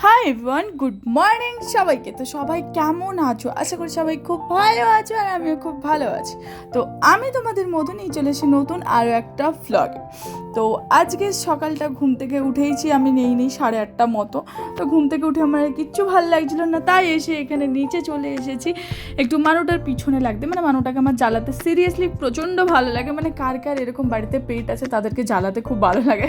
Hi everyone, good morning সবাইকে। তো সবাই কেমন আছো? আশা করি সবাই খুব ভালো আছো আর আমিও খুব ভালো আছি। তো আমি তোমাদের মতো নিয়ে চলে এসেছি নতুন আরও একটা ভ্লগে। তো আজকে সকালটা ঘুম থেকে উঠেইছি আমি নেই 8:30 মতো। তো ঘুম থেকে উঠে আমার কিচ্ছু ভালো লাগছিলো না, তাই এসে এখানে নিচে চলে এসেছি একটু মানুটার পিছনে লাগতে। মানে মানুটাকে আমার জ্বালাতে সিরিয়াসলি প্রচণ্ড ভালো লাগে। মানে কার কার এরকম বাড়িতে পেট আছে তাদেরকে জ্বালাতে খুব ভালো লাগে,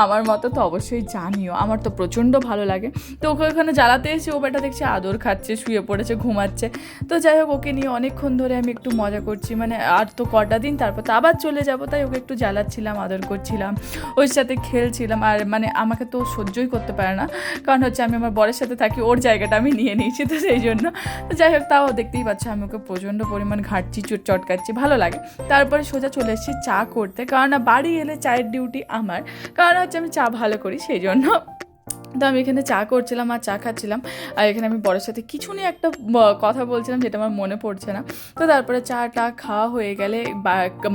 আমার মতো তো অবশ্যই জানিও, আমার তো প্রচণ্ড ভালো লাগে। তো ওকে ওখানে জ্বালাতে এসে ও বেটা দেখছি আদর খাচ্ছে, শুয়ে পড়েছে, ঘুমাচ্ছে। তো যাই হোক, ওকে নিয়ে অনেকক্ষণ ধরে আমি একটু মজা করছি। মানে আর তো কটা দিন, তারপর তো আবার চলে যাবো, তাই ওকে একটু জ্বালাচ্ছিলাম, আদর করছিলাম, ওর সাথে খেলছিলাম। আর মানে আমাকে তো সহ্যই করতে পারে না, কারণ হচ্ছে আমি আমার বরের সাথে থাকি, ওর জায়গাটা আমি নিয়ে নিয়েছি, তো সেই জন্য। তো যাই হোক, তাও দেখতেই পাচ্ছ আমি ওকে প্রচণ্ড পরিমাণ ঘাঁটছি, চটকাচ্ছি, ভালো লাগে। তারপরে সোজা চলে এসেছি চা করতে, কারণ বাড়ি এলে চায়ের ডিউটি আমার, কারণ হচ্ছে আমি চা ভালো করি, সেই জন্য। তো আমি এখানে চা করছিলাম আর চা খাচ্ছিলাম, আর এখানে আমি বরের সাথে কিছু নিয়ে একটা কথা বলছিলাম, যেটা আমার মনে পড়ছে না। তো তারপরে চাটা খাওয়া হয়ে গেলে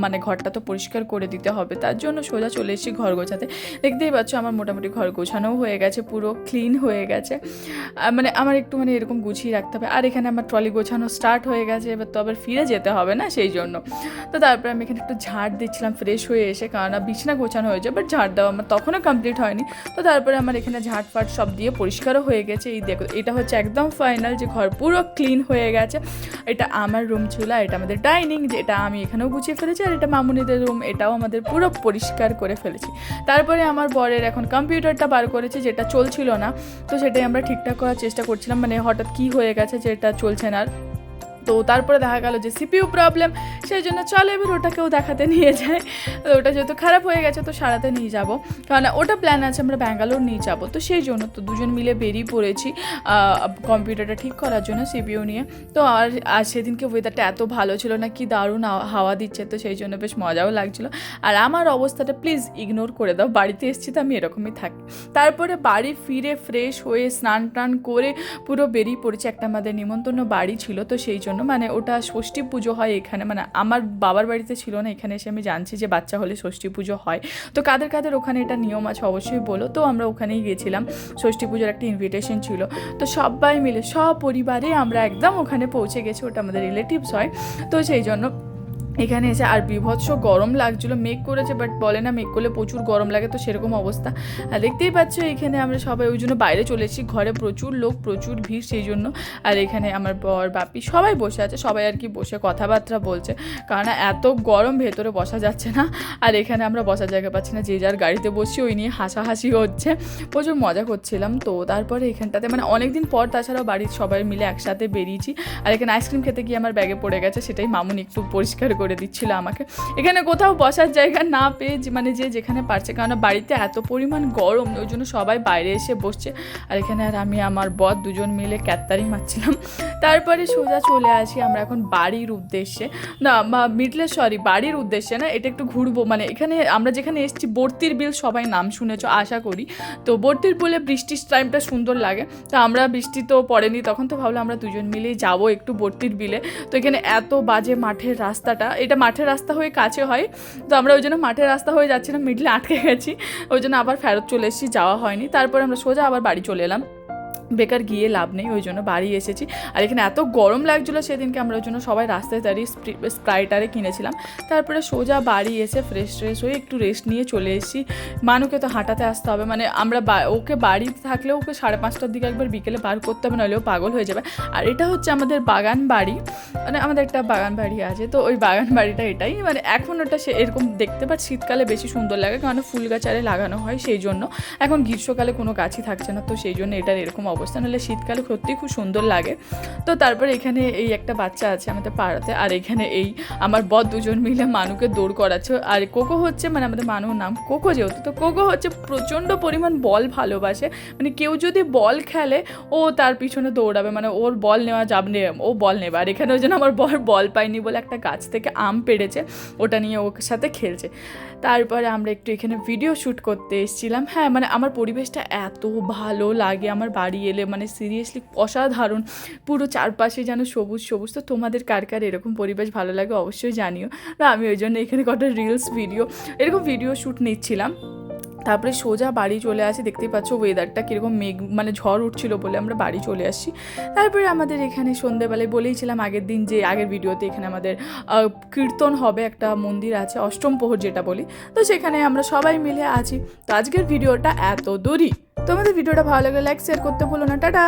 মানে ঘরটা তো পরিষ্কার করে দিতে হবে, তার জন্য সোজা চলে এসেছি ঘর গোছাতে। দেখতেই পাচ্ছ আমার মোটামুটি ঘর গোছানোও হয়ে গেছে, পুরো ক্লিন হয়ে গেছে। মানে আমার একটু মানে এরকম গুছিয়ে রাখতে হবে। আর এখানে আমার ট্রলি গোছানো স্টার্ট হয়ে গেছে, এবার তো আবার ফিরে যেতে হবে না, সেই জন্য। তো তারপরে আমি এখানে একটু ঝাড় দিচ্ছিলাম ফ্রেশ হয়ে এসে, কারণ বিছানা গোছানো হয়েছে, বাট ঝাড় দেওয়া আমার তখনও কমপ্লিট হয়নি। তো তারপরে আমার এখানে ঝাড়ফাট সব দিয়ে পরিষ্কারও হয়ে গেছে। এই দেখো, এটা হচ্ছে একদম ফাইনাল যে ঘর পুরো ক্লিন হয়ে গেছে। এটা আমার রুম ছিল, এটা আমাদের ডাইনিং, যেটা আমি এখানেও গুছিয়ে ফেলেছি, আর এটা মামুনিদের রুম, এটাও আমাদের পুরো পরিষ্কার করে ফেলেছি। তারপরে আমার বরের এখন কম্পিউটারটা বার করেছে, যেটা চলছিল না, তো সেটাই আমরা ঠিকঠাক করার চেষ্টা করছিলাম। মানে হঠাৎ কী হয়ে গেছে যে এটা চলছে না। তো তারপরে দেখা গেল যে সিপিইউ প্রবলেম, সেই জন্য চলো এবার ওটাকেও দেখাতে নিয়ে যায়। তো ওটা যেহেতু খারাপ হয়ে গেছে তো সারাতে নিয়ে যাব, কারণ ওটা প্ল্যান আছে আমরা ব্যাঙ্গালোর নিয়ে যাব। তো সেই জন্য তো দুজন মিলে বেরিয়ে পড়েছি কম্পিউটারটা ঠিক করার জন্য, সিপিইউ নিয়ে। তো আর সেদিনকে ওয়েদারটা এত ভালো ছিল না, কি দারুণ হাওয়া দিচ্ছে, তো সেই জন্য বেশ মজাও লাগছিলো। আর আমার অবস্থাটা প্লিজ ইগনোর করে দাও, বাড়িতে এসেছি তো আমি এরকমই থাকি। তারপরে বাড়ি ফিরে ফ্রেশ হয়ে স্নান টান করে পুরো বেরিয়ে পড়েছি। একটা আমাদের নিমন্ত্রণ বাড়ি ছিল, তো সেই জন্য মানে ওটা ষষ্ঠী পুজো হয় এখানে, মানে আমার বাবার বাড়িতে ছিল না, এখানে এসে আমি জানছি যে বাচ্চা হলে ষষ্ঠী পুজো হয়। তো কাদের কাদের ওখানে এটা নিয়ম আছে অবশ্যই বলো। তো আমরা ওখানেই গেছিলাম, ষষ্ঠী পুজোর একটা ইনভিটেশন ছিল। তো সবাই মিলে সপরিবারে আমরা একদম ওখানে পৌঁছে গেছি, ওটা আমাদের রিলেটিভস হয়, তো সেই জন্য এখানে এসে। আর বিভৎস গরম লাগছিলো, মেঘ করেছে, বাট বলে না মেঘ করলে প্রচুর গরম লাগে, তো সেরকম অবস্থা। আর দেখতেই পাচ্ছ এখানে আমরা সবাই ওই জন্য বাইরে চলে এসেছি, ঘরে প্রচুর লোক, প্রচুর ভিড়, সেই জন্য। আর এখানে আমার বর বাপি সবাই বসে আছে, সবাই আর কি বসে কথাবার্তা বলছে, কারণ এত গরম ভেতরে বসা যাচ্ছে না। আর এখানে আমরা বসার জায়গা পাচ্ছি না, যে যার গাড়িতে বসছি ওই নিয়ে হাসাহাসি হচ্ছে, প্রচুর মজা করছিলাম। তো তারপরে এখানটাতে মানে অনেকদিন পর তাছাড়াও বাড়ির সবাই মিলে একসাথে বেরিয়েছি। আর এখানে আইসক্রিম খেতে গিয়ে আমার ব্যাগে পড়ে গেছে, সেটাই মামুনি একটু পরিষ্কার করে দিচ্ছিল আমাকে। এখানে কোথাও বসার জায়গা না পেয়ে মানে যে যেখানে পারছে, কারণ বাড়িতে এত পরিমাণ গরম, ওই জন্য সবাই বাইরে এসে বসছে। আর এখানে আর আমি আমার বর দুজন মিলে ক্যাত্তারি মারছিলাম। তারপরে সোজা চলে আসি আমরা এখন বাড়ির উদ্দেশ্যে, না বাড়ির উদ্দেশ্যে না, এটা একটু ঘুরবো। মানে এখানে আমরা যেখানে এসেছি বর্তির বিল, সবাই নাম শুনেছো আশা করি। তো বর্তির বিলে বৃষ্টির টাইমটা সুন্দর লাগে, তো আমরা বৃষ্টি তো পড়েনি তখন, তো ভাবলাম আমরা দুজন মিলেই যাবো একটু বর্তির বিলে। তো এখানে এত বাজে মাঠের রাস্তাটা, এটা মাঠের রাস্তা হয়ে কাছে হয়, তো আমরা ওই জন্য মাঠের রাস্তা হয়ে যাচ্ছিলাম, মিডলে আটকে গেছি, ওই জন্য আবার ফেরত চলে এসেছি, যাওয়া হয়নি। তারপরে আমরা সোজা আবার বাড়ি চলে এলাম, বেকার গিয়ে লাভ নেই, ওই জন্য বাড়ি এসেছি। আর এখানে এত গরম লাগছিলো সেদিনকে, আমরা ওই জন্য সবাই রাস্তায় দাঁড়িয়ে স্প্রাইটারে কিনেছিলাম। তারপরে সোজা বাড়ি এসে ফ্রেশ হয়ে একটু রেস্ট নিয়ে চলে এসেছি। মানুকে তো হাঁটাতে আসতে হবে, মানে আমরা ওকে বাড়িতে থাকলেও ওকে 5:30টার দিকে একবার বিকেলে বার করতে হবে, নাহলেও পাগল হয়ে যাবে। আর এটা হচ্ছে আমাদের বাগান বাড়ি, মানে আমাদের একটা বাগান বাড়ি আছে, তো ওই বাগান বাড়িটা এটাই, মানে এখন ওটা এরকম দেখতে পাচ্ছি, শীতকালে বেশি সুন্দর লাগে, কারণ ফুল গাছ আরে লাগানো হয়, সেই জন্য। এখন গ্রীষ্মকালে কোনো গাছই থাকছে না, তো সেই জন্য এটার এরকম অবস্থান, হলে শীতকালে সত্যিই খুব সুন্দর লাগে। তো তারপরে এখানে এই একটা বাচ্চা আছে আমাদের পাড়াতে, আর এখানে এই আমার বর দুজন মিলে মানুকে দৌড় করাচ্ছে। আর কোকো হচ্ছে, মানে আমাদের মানুর নাম কোকো যেহেতু, তো কোকো হচ্ছে প্রচণ্ড পরিমাণ বল ভালোবাসে, মানে কেউ যদি বল খেলে ও তার পিছনে দৌড়াবে, মানে ওর বল নেওয়া যাবে, ও বল নেবে। আর এখানে ওই জন্য আমার বল পাইনি বলে একটা গাছ থেকে আম পেড়েছে, ওটা নিয়ে ওর সাথে খেলছে। তারপরে আমরা একটু এখানে ভিডিও শ্যুট করতে এসেছিলাম। হ্যাঁ, মানে আমার পরিবেশটা এত ভালো লাগে আমার বাড়ি এলে, মানে সিরিয়াসলি অসাধারণ, পুরো চারপাশে যেন সবুজ সবুজ। তো তোমাদের কার কার এরকম পরিবেশ ভালো লাগে অবশ্যই জানিও। না আমি ওই জন্য এখানে কটা রিলস এরকম ভিডিও শ্যুট নিচ্ছিলাম। তারপরে সোজা বাড়ি চলে আসি। দেখতেই পাচ্ছ ওয়েদারটা কীরকম মেঘ, মানে ঝড় উঠছিল বলে আমরা বাড়ি চলে আসছি। তারপরে আমাদের এখানে সন্ধেবেলায় বলেইছিলাম আগের দিন যে আগের ভিডিওতে এখানে আমাদের কীর্তন হবে, একটা মন্দির আছে অষ্টম প্রহর যেটা বলি, তো সেখানে আমরা সবাই মিলে আছি। তো আজকের ভিডিওটা এত দূরই। তোমাদের ভিডিওটা ভালো লাগলে লাইক শেয়ার করতে ভুলো না। টাটা।